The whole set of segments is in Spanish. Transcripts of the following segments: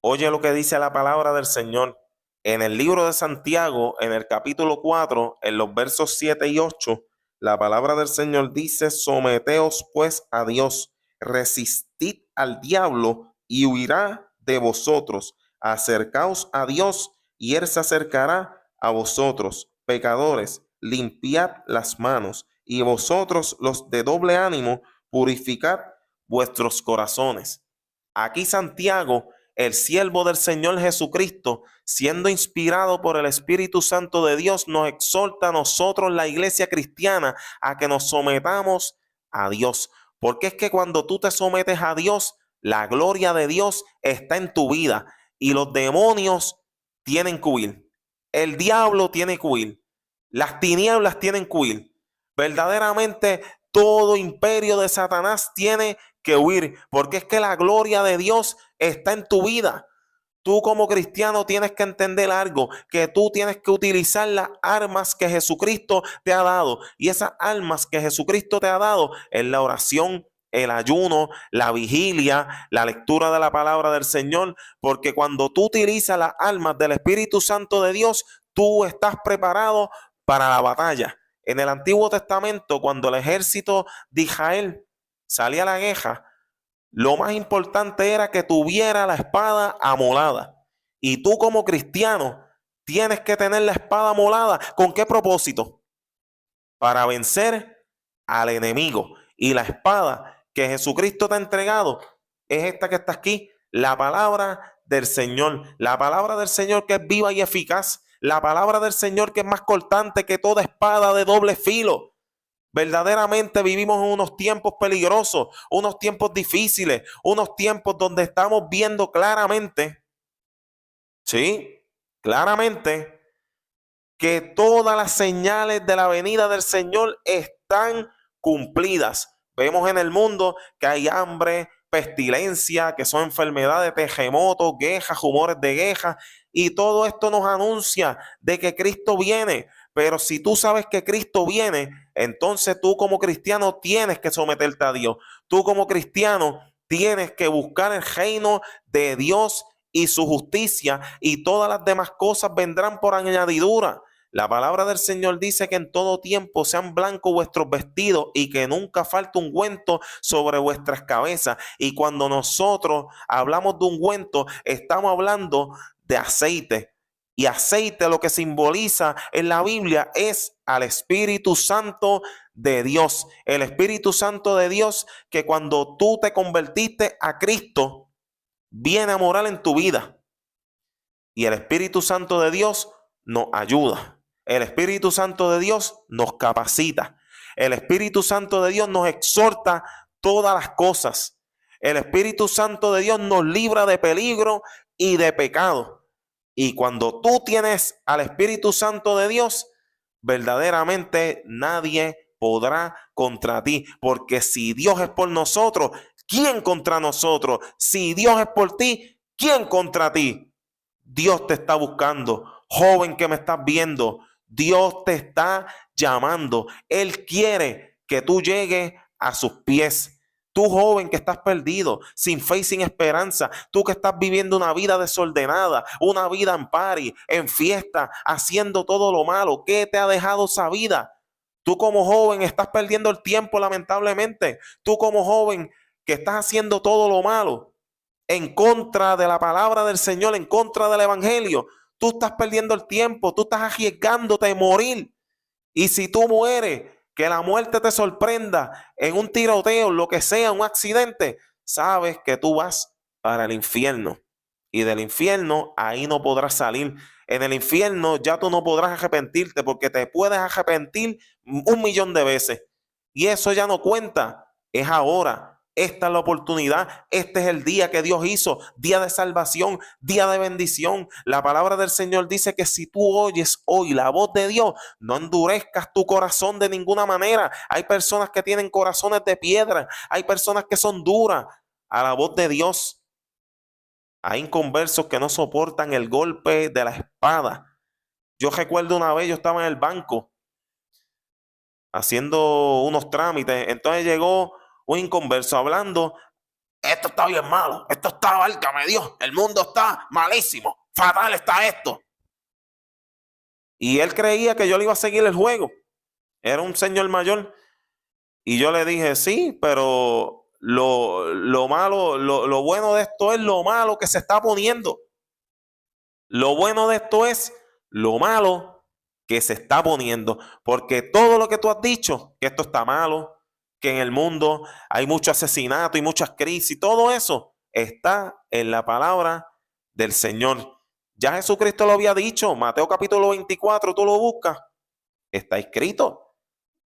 Oye lo que dice la palabra del Señor. En el libro de Santiago, en el capítulo 4, en los versos 7 y 8, la palabra del Señor dice: someteos pues a Dios, resistid al diablo y huirá de vosotros. Acercaos a Dios y Él se acercará a vosotros. Pecadores, limpiad las manos, y vosotros los de doble ánimo, purificad vuestros corazones. Aquí Santiago, el siervo del Señor Jesucristo, siendo inspirado por el Espíritu Santo de Dios, nos exhorta a nosotros, la iglesia cristiana, a que nos sometamos a Dios. Porque es que cuando tú te sometes a Dios, la gloria de Dios está en tu vida y los demonios tienen que huir. El diablo tiene que huir. Las tinieblas tienen que huir. Verdaderamente todo imperio de Satanás tiene que huir, porque es que la gloria de Dios está en tu vida. Tú como cristiano tienes que entender algo, que tú tienes que utilizar las armas que Jesucristo te ha dado. Y esas armas que Jesucristo te ha dado es la oración, el ayuno, la vigilia, la lectura de la palabra del Señor, porque cuando tú utilizas las armas del Espíritu Santo de Dios, tú estás preparado para la batalla. En el Antiguo Testamento, cuando el ejército de Israel salía a la guerra, lo más importante era que tuviera la espada amolada. Y tú como cristiano tienes que tener la espada amolada. ¿Con qué propósito? Para vencer al enemigo. Y la espada que Jesucristo te ha entregado es esta que está aquí, la palabra del Señor. La palabra del Señor que es viva y eficaz. La palabra del Señor que es más cortante que toda espada de doble filo. Verdaderamente vivimos en unos tiempos peligrosos, unos tiempos difíciles, unos tiempos donde estamos viendo claramente, sí, claramente que todas las señales de la venida del Señor están cumplidas. Vemos en el mundo que hay hambre, pestilencia, que son enfermedades, terremotos, guerras, rumores de guerra, y todo esto nos anuncia de que Cristo viene. Pero si tú sabes que Cristo viene, entonces tú como cristiano tienes que someterte a Dios. Tú como cristiano tienes que buscar el reino de Dios y su justicia, y todas las demás cosas vendrán por añadidura. La palabra del Señor dice que en todo tiempo sean blancos vuestros vestidos y que nunca falte ungüento sobre vuestras cabezas. Y cuando nosotros hablamos de ungüento, estamos hablando de aceite. Y aceite, lo que simboliza en la Biblia, es al Espíritu Santo de Dios. El Espíritu Santo de Dios, que cuando tú te convertiste a Cristo, viene a morar en tu vida. Y el Espíritu Santo de Dios nos ayuda. El Espíritu Santo de Dios nos capacita. El Espíritu Santo de Dios nos exhorta todas las cosas. El Espíritu Santo de Dios nos libra de peligro y de pecado. Y cuando tú tienes al Espíritu Santo de Dios, verdaderamente nadie podrá contra ti. Porque si Dios es por nosotros, ¿quién contra nosotros? Si Dios es por ti, ¿quién contra ti? Dios te está buscando. Joven que me estás viendo, Dios te está llamando. Él quiere que tú llegues a sus pies. Tú joven que estás perdido, sin fe y sin esperanza, tú que estás viviendo una vida desordenada, una vida en party, en fiesta, haciendo todo lo malo, ¿qué te ha dejado esa vida? Tú como joven estás perdiendo el tiempo lamentablemente. Tú como joven que estás haciendo todo lo malo, en contra de la palabra del Señor, en contra del Evangelio, tú estás perdiendo el tiempo, tú estás arriesgándote a morir. Y si tú mueres, que la muerte te sorprenda en un tiroteo, lo que sea, un accidente, sabes que tú vas para el infierno. Y del infierno ahí no podrás salir. En el infierno ya tú no podrás arrepentirte porque te puedes arrepentir 1 millón de veces. Y eso ya no cuenta, es ahora. Esta es la oportunidad, este es el día que Dios hizo, día de salvación, día de bendición. La palabra del Señor dice que si tú oyes hoy la voz de Dios, no endurezcas tu corazón de ninguna manera. Hay personas que tienen corazones de piedra, hay personas que son duras a la voz de Dios. Hay inconversos que no soportan el golpe de la espada. Yo recuerdo una vez, yo estaba en el banco haciendo unos trámites, entonces llegó un inconverso hablando esto está bien malo, esto está, válgame Dios, el mundo está malísimo, fatal está esto. Y él creía que yo le iba a seguir el juego. Era un señor mayor. Y yo le dije, sí, pero lo malo, lo bueno de esto es lo malo que se está poniendo. Lo bueno de esto es lo malo que se está poniendo. Porque todo lo que tú has dicho, que esto está malo, que en el mundo hay mucho asesinato y muchas crisis, todo eso está en la palabra del Señor. Ya Jesucristo lo había dicho, Mateo capítulo 24, tú lo buscas, está escrito.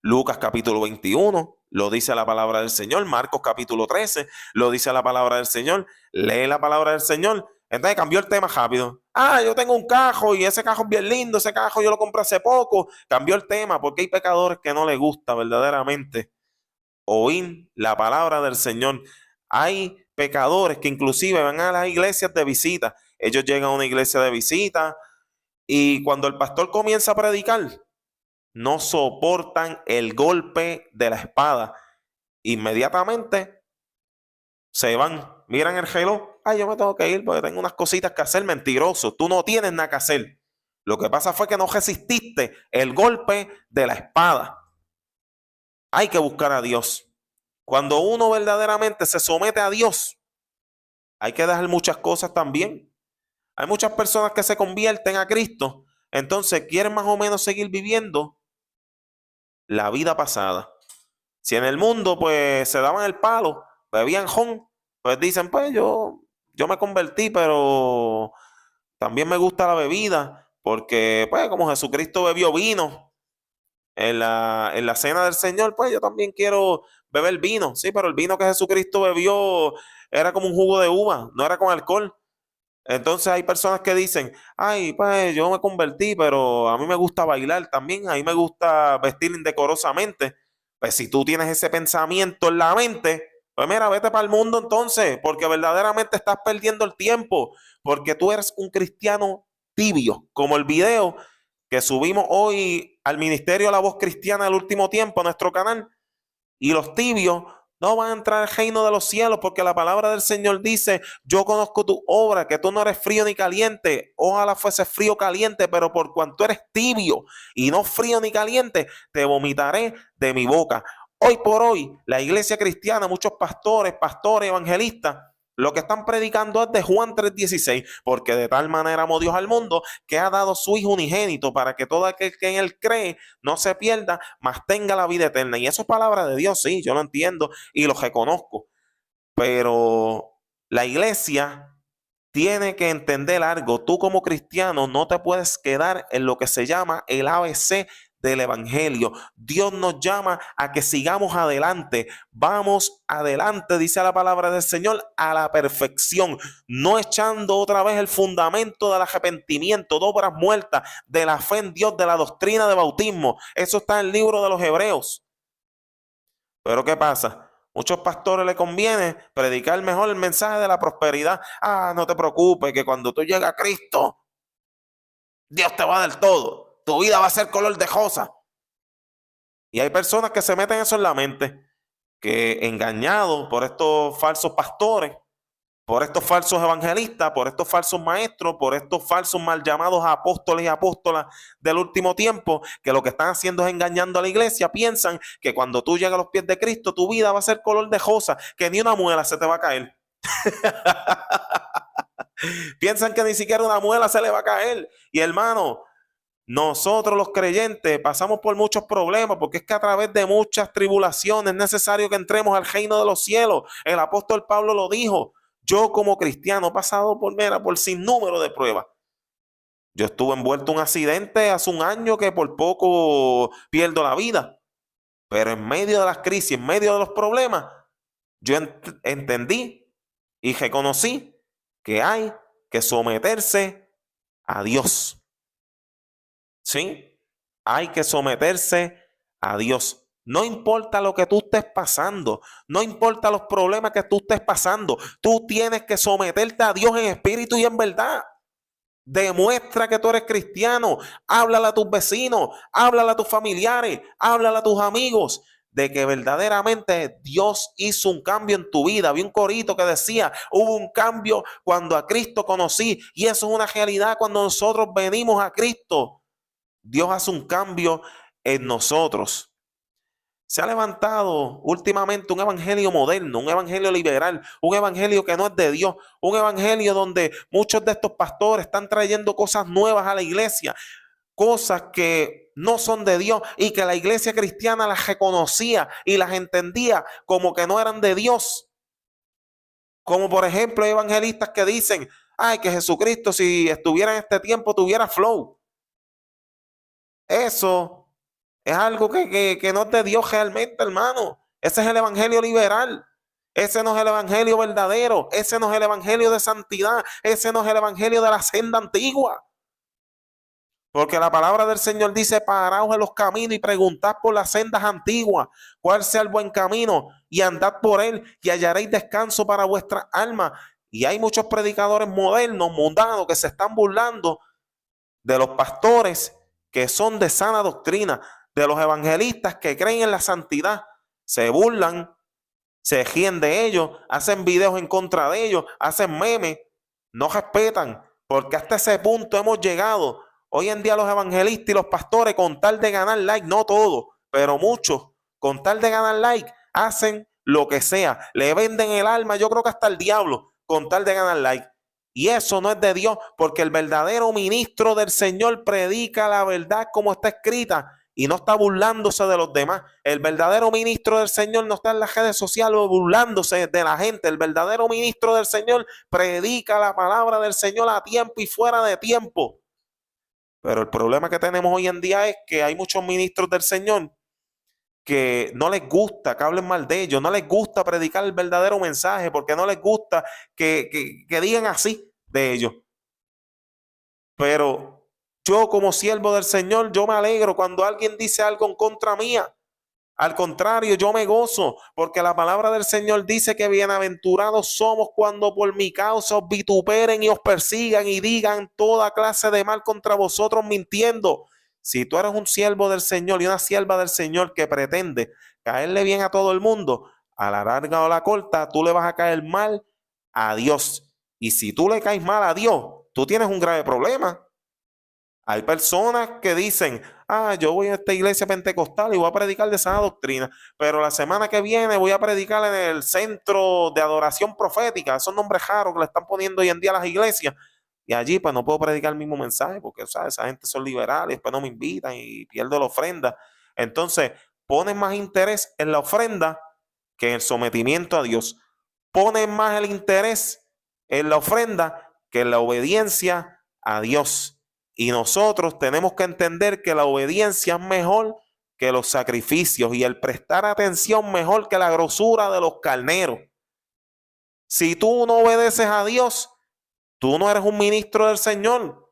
Lucas capítulo 21, lo dice la palabra del Señor. Marcos capítulo 13, lo dice la palabra del Señor. Lee la palabra del Señor. Entonces cambió el tema rápido. Yo tengo un cajo y ese cajo es bien lindo, ese cajo yo lo compré hace poco. Cambió el tema porque hay pecadores que no les gusta verdaderamente oír la palabra del Señor. Hay pecadores que inclusive van a las iglesias de visita. Ellos llegan a una iglesia de visita y cuando el pastor comienza a predicar, no soportan el golpe de la espada. Inmediatamente se van, miran el reloj. Yo me tengo que ir porque tengo unas cositas que hacer. Mentiroso, tú no tienes nada que hacer. Lo que pasa fue que no resististe el golpe de la espada. Hay que buscar a Dios. Cuando uno verdaderamente se somete a Dios, hay que dejar muchas cosas también. Hay muchas personas que se convierten a Cristo, entonces quieren más o menos seguir viviendo la vida pasada. Si en el mundo pues se daban el palo, bebían jon, pues dicen, pues yo me convertí, pero también me gusta la bebida, porque pues como Jesucristo bebió vino en la cena del Señor, pues yo también quiero beber vino. Sí, pero el vino que Jesucristo bebió era como un jugo de uva, no era con alcohol. Entonces hay personas que dicen, pues yo me convertí, pero a mí me gusta bailar también, a mí me gusta vestir indecorosamente. Pues si tú tienes ese pensamiento en la mente, pues mira, vete para el mundo entonces, porque verdaderamente estás perdiendo el tiempo, porque tú eres un cristiano tibio, como el video que subimos hoy al Ministerio de la Voz Cristiana del Último Tiempo, a nuestro canal, y los tibios no van a entrar al reino de los cielos, porque la palabra del Señor dice, yo conozco tu obra, que tú no eres frío ni caliente. Ojalá fuese frío o caliente, pero por cuanto eres tibio y no frío ni caliente, te vomitaré de mi boca. Hoy por hoy, la iglesia cristiana, muchos pastores, evangelistas, lo que están predicando es de Juan 3:16, porque de tal manera amó Dios al mundo que ha dado su Hijo unigénito para que todo aquel que en él cree no se pierda, mas tenga la vida eterna. Y eso es palabra de Dios, sí, yo lo entiendo y lo reconozco. Pero la iglesia tiene que entender algo. Tú como cristiano no te puedes quedar en lo que se llama el ABC del evangelio. Dios nos llama a que sigamos adelante. Vamos adelante, dice la palabra del Señor, a la perfección, no echando otra vez el fundamento del arrepentimiento, de obras muertas, de la fe en Dios, de la doctrina de bautismo. Eso está en el libro de los Hebreos. Pero ¿qué pasa? Muchos pastores les conviene predicar mejor el mensaje de la prosperidad. No te preocupes, que cuando tú llegues a Cristo, Dios te va a dar todo. Tu vida va a ser color de rosa. Y hay personas que se meten eso en la mente, que engañados por estos falsos pastores, por estos falsos evangelistas, por estos falsos maestros, por estos falsos mal llamados apóstoles y apóstolas del último tiempo, que lo que están haciendo es engañando a la iglesia, piensan que cuando tú llegas a los pies de Cristo, tu vida va a ser color de rosa, que ni una muela se te va a caer. Piensan que ni siquiera una muela se le va a caer. Y hermano, nosotros los creyentes pasamos por muchos problemas, porque es que a través de muchas tribulaciones es necesario que entremos al reino de los cielos. El apóstol Pablo lo dijo. Yo como cristiano he pasado por sinnúmero de pruebas. Yo estuve envuelto en un accidente hace un año que por poco pierdo la vida. Pero en medio de las crisis, en medio de los problemas, yo entendí y reconocí que hay que someterse a Dios. ¿Sí? Hay que someterse a Dios. No importa lo que tú estés pasando, no importa los problemas que tú estés pasando, tú tienes que someterte a Dios en espíritu y en verdad. Demuestra que tú eres cristiano, háblale a tus vecinos, háblale a tus familiares, háblale a tus amigos. de que verdaderamente Dios hizo un cambio en tu vida. Había un corito que decía, hubo un cambio cuando a Cristo conocí, y eso es una realidad cuando nosotros venimos a Cristo. Dios hace un cambio en nosotros. Se ha levantado últimamente un evangelio moderno, un evangelio liberal, un evangelio que no es de Dios, un evangelio donde muchos de estos pastores están trayendo cosas nuevas a la iglesia, cosas que no son de Dios y que la iglesia cristiana las reconocía y las entendía como que no eran de Dios. Como por ejemplo, hay evangelistas que dicen, ay, que Jesucristo si estuviera en este tiempo tuviera flow. Eso es algo que no es de Dios realmente, hermano. Ese es el evangelio liberal. Ese no es el evangelio verdadero. Ese no es el evangelio de santidad. Ese no es el evangelio de la senda antigua. Porque la palabra del Señor dice, paraos en los caminos y preguntad por las sendas antiguas, cuál sea el buen camino, y andad por él y hallaréis descanso para vuestra alma. Y hay muchos predicadores modernos, mundanos, que se están burlando de los pastores que son de sana doctrina, de los evangelistas que creen en la santidad. Se burlan, se ríen de ellos, hacen videos en contra de ellos, hacen memes, no respetan, porque hasta ese punto hemos llegado. Hoy en día los evangelistas y los pastores, con tal de ganar like, no todos, pero muchos, con tal de ganar like, hacen lo que sea, le venden el alma, yo creo que hasta el diablo, con tal de ganar like. Y eso no es de Dios, porque el verdadero ministro del Señor predica la verdad como está escrita y no está burlándose de los demás. El verdadero ministro del Señor no está en las redes sociales burlándose de la gente. El verdadero ministro del Señor predica la palabra del Señor a tiempo y fuera de tiempo. Pero el problema que tenemos hoy en día es que hay muchos ministros del Señor que no les gusta que hablen mal de ellos, no les gusta predicar el verdadero mensaje, porque no les gusta que digan así de ellos. Pero yo como siervo del Señor, yo me alegro cuando alguien dice algo en contra mía. Al contrario, yo me gozo, porque la palabra del Señor dice que bienaventurados somos cuando por mi causa os vituperen y os persigan y digan toda clase de mal contra vosotros mintiendo. Si tú eres un siervo del Señor y una sierva del Señor que pretende caerle bien a todo el mundo, a la larga o a la corta, tú le vas a caer mal a Dios. Y si tú le caes mal a Dios, tú tienes un grave problema. Hay personas que dicen, yo voy a esta iglesia pentecostal y voy a predicar de sana doctrina, pero la semana que viene voy a predicar en el centro de adoración profética, esos nombres raros que le están poniendo hoy en día a las iglesias, y allí pues no puedo predicar el mismo mensaje, porque esa gente son liberales, después no me invitan y pierdo la ofrenda. Entonces, ponen más interés en la ofrenda que en el sometimiento a Dios. Ponen más el interés en la ofrenda que en la obediencia a Dios. Y nosotros tenemos que entender que la obediencia es mejor que los sacrificios y el prestar atención mejor que la grosura de los carneros. Si tú no obedeces a Dios, tú no eres un ministro del Señor.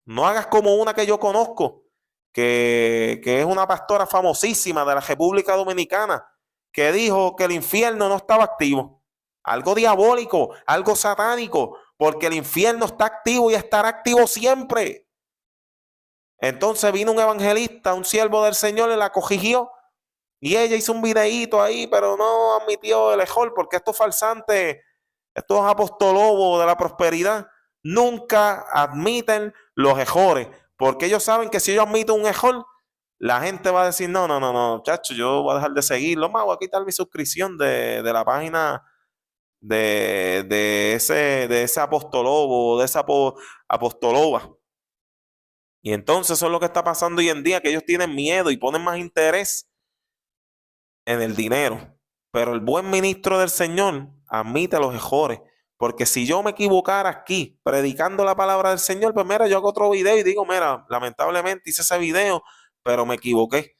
No hagas como una que yo conozco, que es una pastora famosísima de la República Dominicana, que dijo que el infierno no estaba activo. Algo diabólico, algo satánico, porque el infierno está activo y estará activo siempre. Entonces vino un evangelista, un siervo del Señor, y la corrigió. Y ella hizo un videíto ahí, pero no admitió el error, porque estos falsantes, estos apostolobos de la prosperidad, nunca admiten los errores, porque ellos saben que si ellos admiten un error, la gente va a decir, no, chacho, yo voy a dejar de seguirlo, más voy a quitar mi suscripción de la página de ese apostolobo, de esa apostoloba. Y entonces eso es lo que está pasando hoy en día, que ellos tienen miedo y ponen más interés en el dinero. Pero el buen ministro del Señor admite los errores. Porque si yo me equivocara aquí predicando la palabra del Señor, pues mira, yo hago otro video y digo, mira, lamentablemente hice ese video, pero me equivoqué.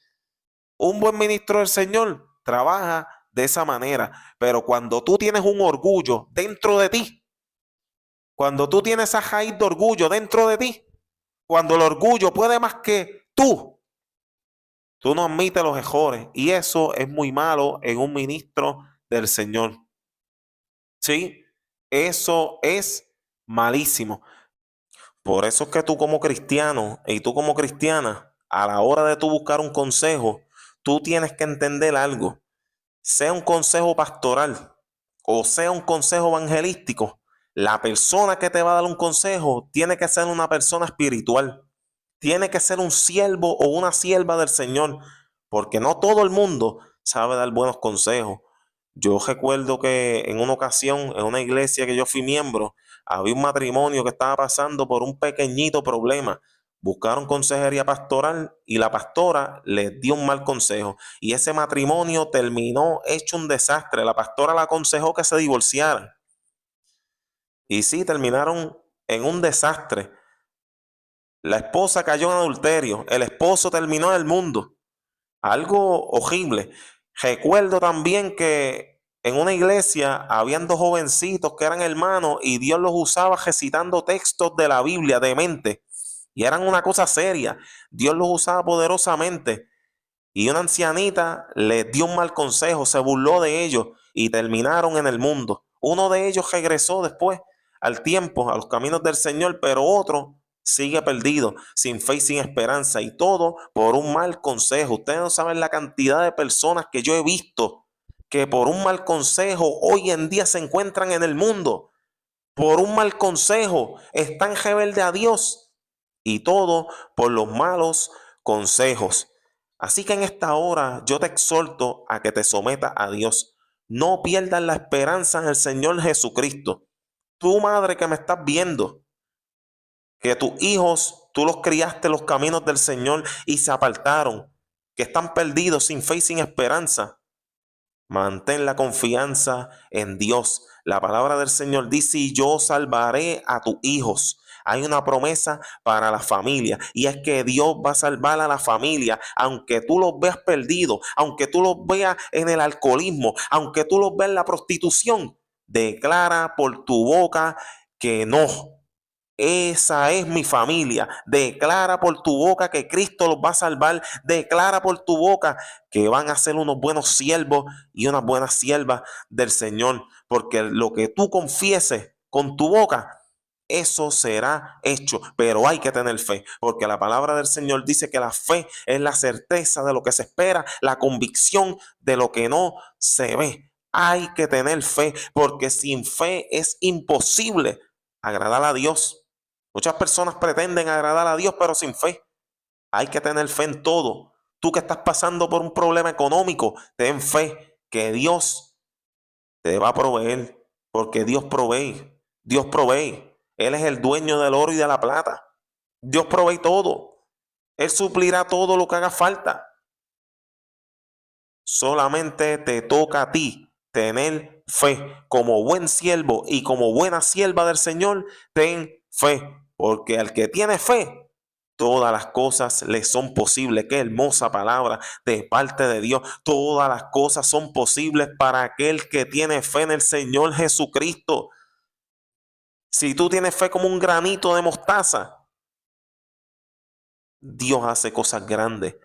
Un buen ministro del Señor trabaja de esa manera. Pero cuando tú tienes un orgullo dentro de ti, cuando tú tienes esa raíz de orgullo dentro de ti, cuando el orgullo puede más que tú no admites los errores. Y eso es muy malo en un ministro del Señor. ¿Sí? Eso es malísimo. Por eso es que tú como cristiano y tú como cristiana, a la hora de tú buscar un consejo, Tú tienes que entender algo. Sea un consejo pastoral o sea un consejo evangelístico, la persona que te va a dar un consejo tiene que ser una persona espiritual. Tiene que ser un siervo o una sierva del Señor, porque no todo el mundo sabe dar buenos consejos. Yo recuerdo que en una ocasión, en una iglesia que yo fui miembro, había un matrimonio que estaba pasando por un pequeñito problema. Buscaron consejería pastoral y la pastora les dio un mal consejo. Y ese matrimonio terminó hecho un desastre. La pastora le aconsejó que se divorciaran. Y sí, terminaron en un desastre. La esposa cayó en adulterio, el esposo terminó en el mundo. Algo horrible. Recuerdo también que en una iglesia habían dos jovencitos que eran hermanos y Dios los usaba recitando textos de la Biblia de mente. Y eran una cosa seria. Dios los usaba poderosamente. Y una ancianita les dio un mal consejo, se burló de ellos y terminaron en el mundo. Uno de ellos regresó después al tiempo, a los caminos del Señor, pero otro sigue perdido, sin fe y sin esperanza, y todo por un mal consejo. Ustedes no saben la cantidad de personas que yo he visto que por un mal consejo hoy en día se encuentran en el mundo. Por un mal consejo están rebeldes a Dios y todo por los malos consejos. Así que en esta hora yo te exhorto a que te sometas a Dios. No pierdas la esperanza en el Señor Jesucristo. Tu madre que me estás viendo, que tus hijos, tú los criaste en los caminos del Señor y se apartaron, que están perdidos sin fe y sin esperanza. Mantén la confianza en Dios. La palabra del Señor dice, y yo salvaré a tus hijos. Hay una promesa para la familia y es que Dios va a salvar a la familia, aunque tú los veas perdidos, aunque tú los veas en el alcoholismo, aunque tú los veas en la prostitución. Declara por tu boca que no. Esa es mi familia. Declara por tu boca que Cristo los va a salvar. Declara por tu boca que van a ser unos buenos siervos y unas buenas siervas del Señor. Porque lo que tú confieses con tu boca, eso será hecho. Pero hay que tener fe. Porque la palabra del Señor dice que la fe es la certeza de lo que se espera, la convicción de lo que no se ve. Hay que tener fe. Porque sin fe es imposible agradar a Dios. Muchas personas pretenden agradar a Dios, pero sin fe. Hay que tener fe en todo. Tú que estás pasando por un problema económico, ten fe que Dios te va a proveer, porque Dios provee. Dios provee. Él es el dueño del oro y de la plata. Dios provee todo. Él suplirá todo lo que haga falta. Solamente te toca a ti tener fe. Como buen siervo y como buena sierva del Señor, ten fe. Porque al que tiene fe, todas las cosas le son posibles. Qué hermosa palabra de parte de Dios. Todas las cosas son posibles para aquel que tiene fe en el Señor Jesucristo. Si tú tienes fe como un granito de mostaza, Dios hace cosas grandes.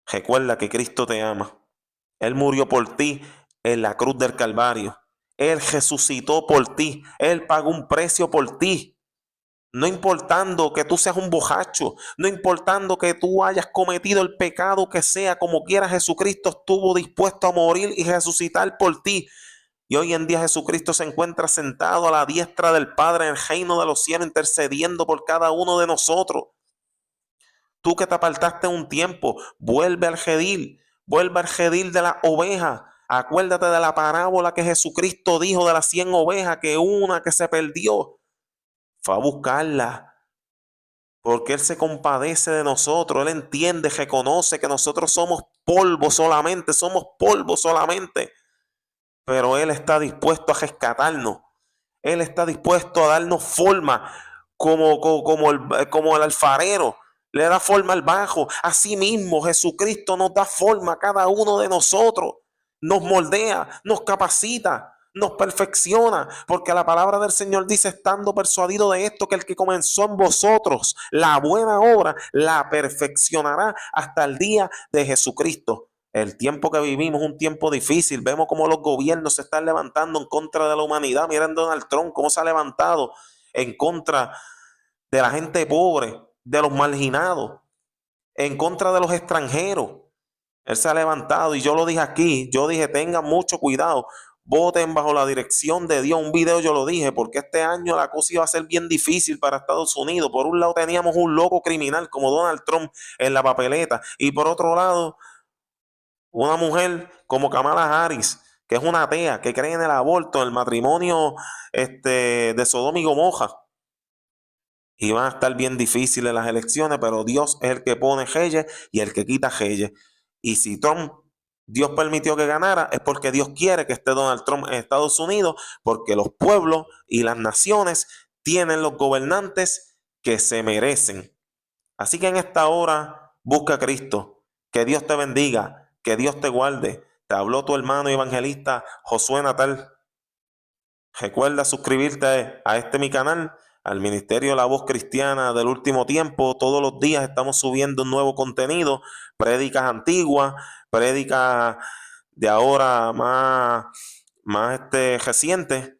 Recuerda que Cristo te ama. Él murió por ti en la cruz del Calvario. Él resucitó por ti. Él pagó un precio por ti. No importando que tú seas un bojacho, no importando que tú hayas cometido el pecado que sea, como quiera, Jesucristo estuvo dispuesto a morir y resucitar por ti. Y hoy en día Jesucristo se encuentra sentado a la diestra del Padre en el reino de los cielos, intercediendo por cada uno de nosotros. Tú que te apartaste un tiempo, vuelve al redil de la oveja. Acuérdate de la parábola que Jesucristo dijo de las 100 ovejas, que una que se perdió fue a buscarla, porque Él se compadece de nosotros. Él entiende, reconoce que nosotros somos polvo solamente, pero Él está dispuesto a rescatarnos. Él está dispuesto a darnos forma como el alfarero le da forma al barro. Así mismo Jesucristo nos da forma a cada uno de nosotros. Nos moldea, nos capacita, nos perfecciona. Porque la palabra del Señor dice, estando persuadido de esto, que el que comenzó en vosotros la buena obra, la perfeccionará hasta el día de Jesucristo. El tiempo que vivimos es un tiempo difícil. Vemos cómo los gobiernos se están levantando en contra de la humanidad. Miren Donald Trump, cómo se ha levantado en contra de la gente pobre, de los marginados, en contra de los extranjeros. Él se ha levantado y yo lo dije aquí, yo dije, tengan mucho cuidado, voten bajo la dirección de Dios. Un video yo lo dije, porque este año la cosa iba a ser bien difícil para Estados Unidos. Por un lado teníamos un loco criminal como Donald Trump en la papeleta y por otro lado una mujer como Kamala Harris, que es una atea, que cree en el aborto, en el matrimonio de Sodoma y Gomorra. Y van a estar bien difíciles las elecciones, pero Dios es el que pone reyes y el que quita reyes. Y si Trump, Dios permitió que ganara, es porque Dios quiere que esté Donald Trump en Estados Unidos, porque los pueblos y las naciones tienen los gobernantes que se merecen. Así que en esta hora busca a Cristo. Que Dios te bendiga, que Dios te guarde. Te habló tu hermano evangelista Josué Natal. Recuerda suscribirte a este mi canal, al Ministerio La Voz Cristiana del Último Tiempo. Todos los días estamos subiendo un nuevo contenido, prédicas antiguas, prédicas de ahora más recientes,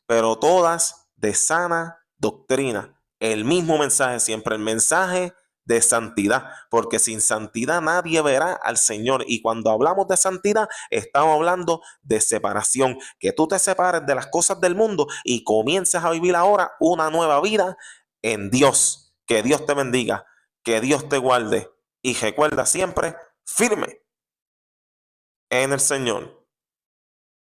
pero todas de sana doctrina. El mismo mensaje siempre, el mensaje de santidad, porque sin santidad nadie verá al Señor. Y cuando hablamos de santidad, estamos hablando de separación, que tú te separes de las cosas del mundo y comiences a vivir ahora una nueva vida en Dios. Que Dios te bendiga, que Dios te guarde y recuerda siempre firme en el Señor.